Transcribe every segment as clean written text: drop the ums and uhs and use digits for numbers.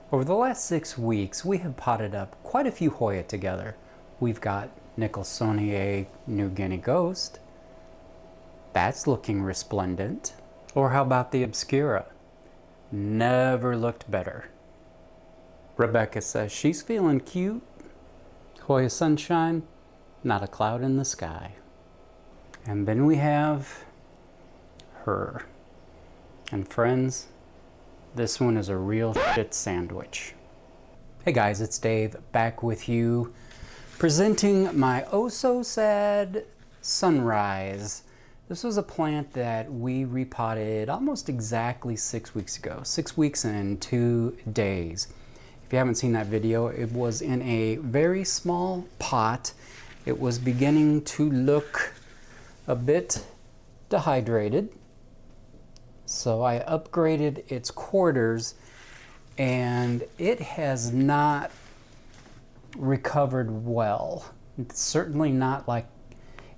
Over the last 6 weeks, we have potted up quite a few Hoya together. We've got Nicholsonian New Guinea Ghost. That's looking resplendent. Or how about the Obscura? Never looked better. Rebecca says she's feeling cute. Hoya Sunshine, not a cloud in the sky. And then we have her. And friends, this one is a real shit sandwich. Hey guys, it's Dave back with you, presenting my oh so sad Sunrise. This was a plant that we repotted almost exactly 6 weeks ago. 6 weeks and 2 days. If you haven't seen that video, it was in a very small pot. It was beginning to look a bit dehydrated. So I upgraded its quarters and it has not recovered well. It's certainly not like,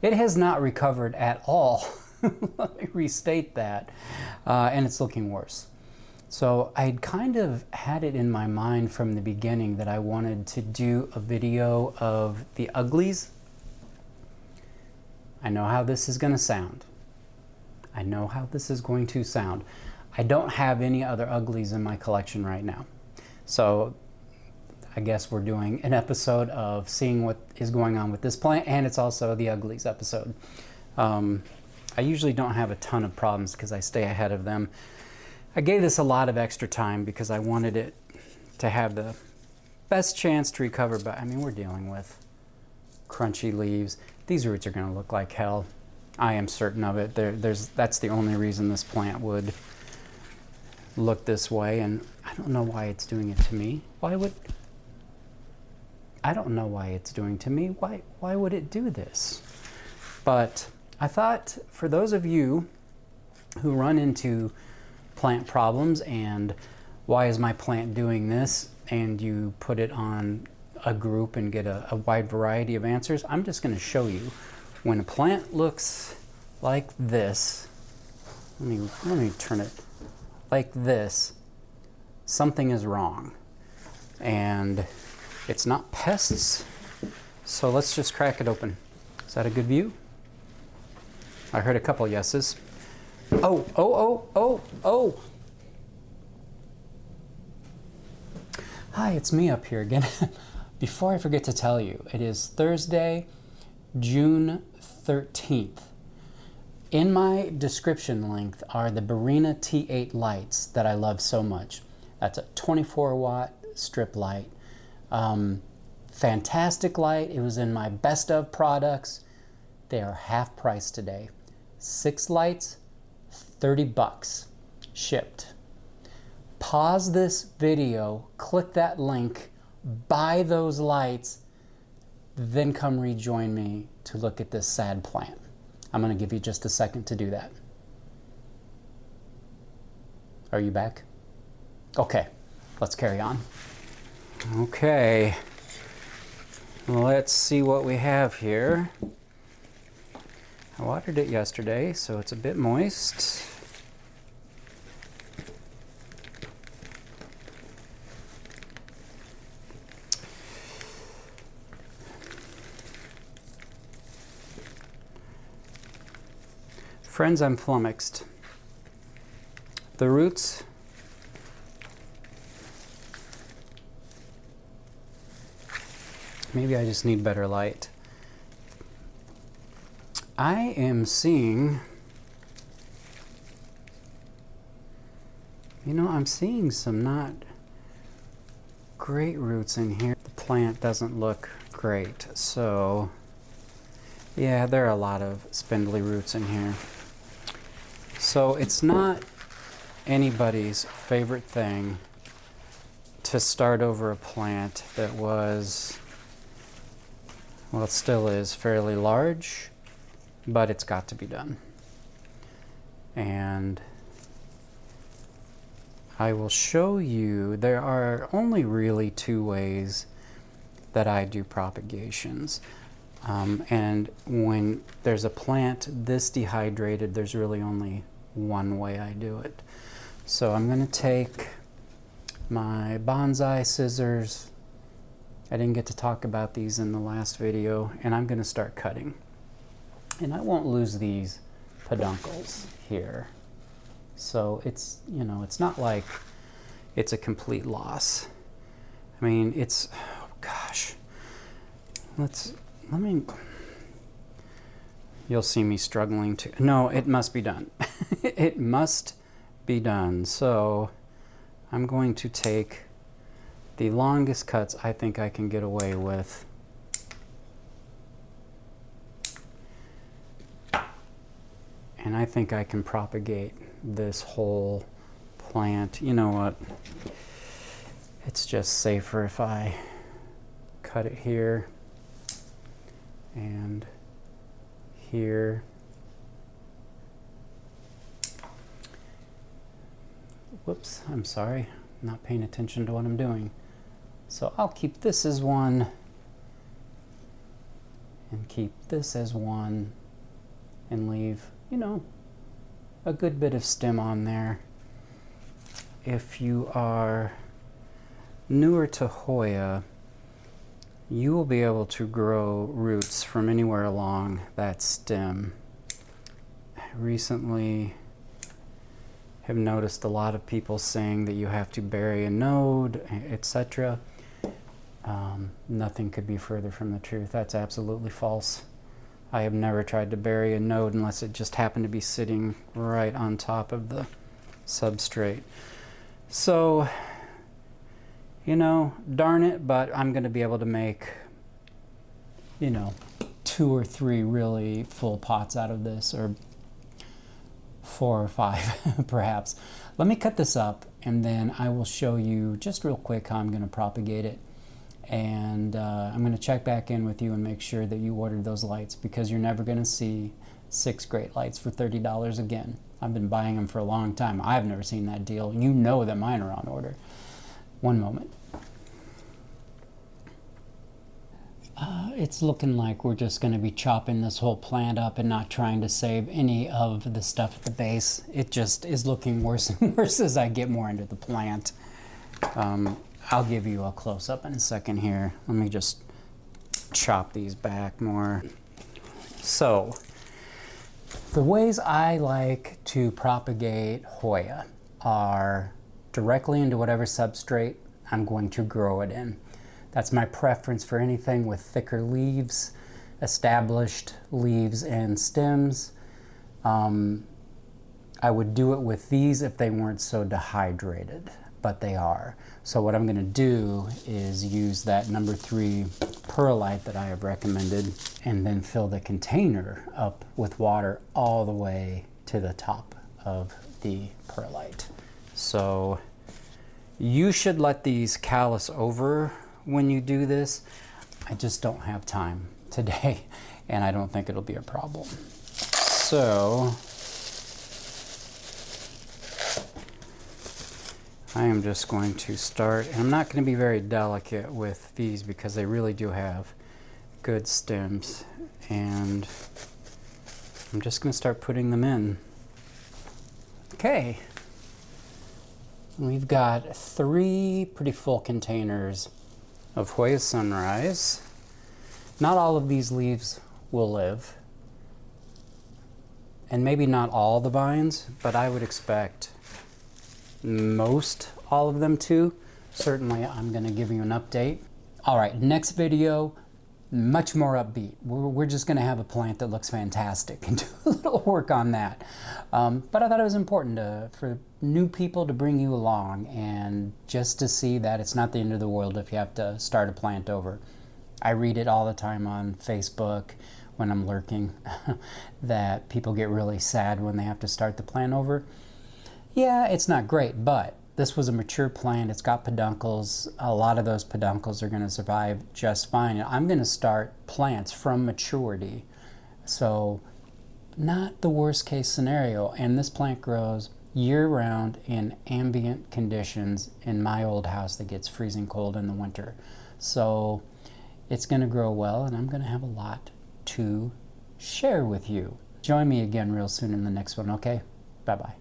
it has not recovered at all. Let me restate that. And it's looking worse. So I'd kind of had it in my mind from the beginning that I wanted to do a video of the uglies. I know how this is going to sound. I know how this is going to sound. I don't have any other uglies in my collection right now. So I guess we're doing an episode of seeing what is going on with this plant, and it's also the uglies episode. I usually don't have a ton of problems because I stay ahead of them. I gave this a lot of extra time because I wanted it to have the best chance to recover, but I mean, we're dealing with crunchy leaves. These roots are going to look like hell. I am certain of it. That's the only reason this plant would look this way, and I don't know why it's doing it to me. I don't know why it's doing to me. Why would it do this? But I thought for those of you who run into plant problems and why is my plant doing this, and you put it on a group and get a wide variety of answers, I'm just going to show you. When a plant looks like this, let me turn it like this, something is wrong. And it's not pests, so let's just crack it open. Is that a good view? I heard a couple yeses. Oh. Hi, it's me up here again. Before I forget to tell you, it is Thursday, June 13th. In my description link are the Barina T8 lights that I love so much. That's a 24 watt strip light. Fantastic light. It was in my best of products. They are half price today. 6 lights, $30 shipped. Pause this video, click that link, buy those lights, then come rejoin me to look at this sad plant. I'm going to give you just a second to do that. Are you back? Okay, let's carry on. Okay, let's see what we have here. I watered it yesterday, so it's a bit moist. Friends, I'm flummoxed. The roots maybe I just need better light. I am seeing, I'm seeing some not great roots in here. The plant doesn't look great, so yeah, there are a lot of spindly roots in here. So it's not anybody's favorite thing to start over a plant that was, well, it still is fairly large, but it's got to be done. And I will show you, there are only really 2 ways that I do propagations. And when there's a plant this dehydrated, there's really only one way I do it. So I'm going to take my bonsai scissors. I didn't get to talk about these in the last video, and I'm going to start cutting. And I won't lose these peduncles here. So it's, you know, it's not like it's a complete loss. I mean, it's, oh gosh. Let me, you'll see me struggling to, no, it must be done. It must be done. So I'm going to take the longest cuts I think I can get away with. And I think I can propagate this whole plant. You know what? It's just safer if I cut it here and here. Whoops, I'm sorry. I'm not paying attention to what I'm doing. So I'll keep this as one and keep this as one and leave, you know, a good bit of stem on there. If you are newer to Hoya, you will be able to grow roots from anywhere along that stem. I recently have noticed a lot of people saying that you have to bury a node, etc. Nothing could be further from the truth. That's absolutely false. I have never tried to bury a node unless it just happened to be sitting right on top of the substrate. So, you know, darn it, but I'm going to be able to make, you know, 2 or 3 really full pots out of this, or 4 or 5 perhaps. Let me cut this up and then I will show you just real quick how I'm going to propagate it. And I'm going to check back in with you and make sure that you ordered those lights, because you're never going to see 6 great lights for $30 again. I've been buying them for a long time. I've never seen that deal. You know that mine are on order. One moment. It's looking like we're just going to be chopping this whole plant up and not trying to save any of the stuff at the base. It just is looking worse and worse as I get more into the plant. I'll give you a close-up in a second here. Let me just chop these back more. So, the ways I like to propagate Hoya are directly into whatever substrate I'm going to grow it in. That's my preference for anything with thicker leaves, established leaves and stems. I would do it with these if they weren't so dehydrated, but they are. So what I'm going to do is use that number 3 perlite that I have recommended and then fill the container up with water all the way to the top of the perlite. So you should let these callus over when you do this. I just don't have time today and I don't think it'll be a problem. So I am just going to start, and I'm not going to be very delicate with these because they really do have good stems, and I'm just going to start putting them in. Okay, we've got 3 pretty full containers of Hoya Sunrise. Not all of these leaves will live, and maybe not all the vines, but I would expect most all of them to. Certainly I'm going to give you an update. All right, next video, much more upbeat. We're just going to have a plant that looks fantastic and do a little work on that. But I thought it was important for new people to bring you along and just to see that it's not the end of the world if you have to start a plant over. I read it all the time on Facebook when I'm lurking that people get really sad when they have to start the plant over. Yeah, it's not great, but this was a mature plant. It's got peduncles. A lot of those peduncles are going to survive just fine. And I'm going to start plants from maturity. So not the worst case scenario. And this plant grows year-round in ambient conditions in my old house that gets freezing cold in the winter. So it's going to grow well, and I'm going to have a lot to share with you. Join me again real soon in the next one, okay? Bye-bye.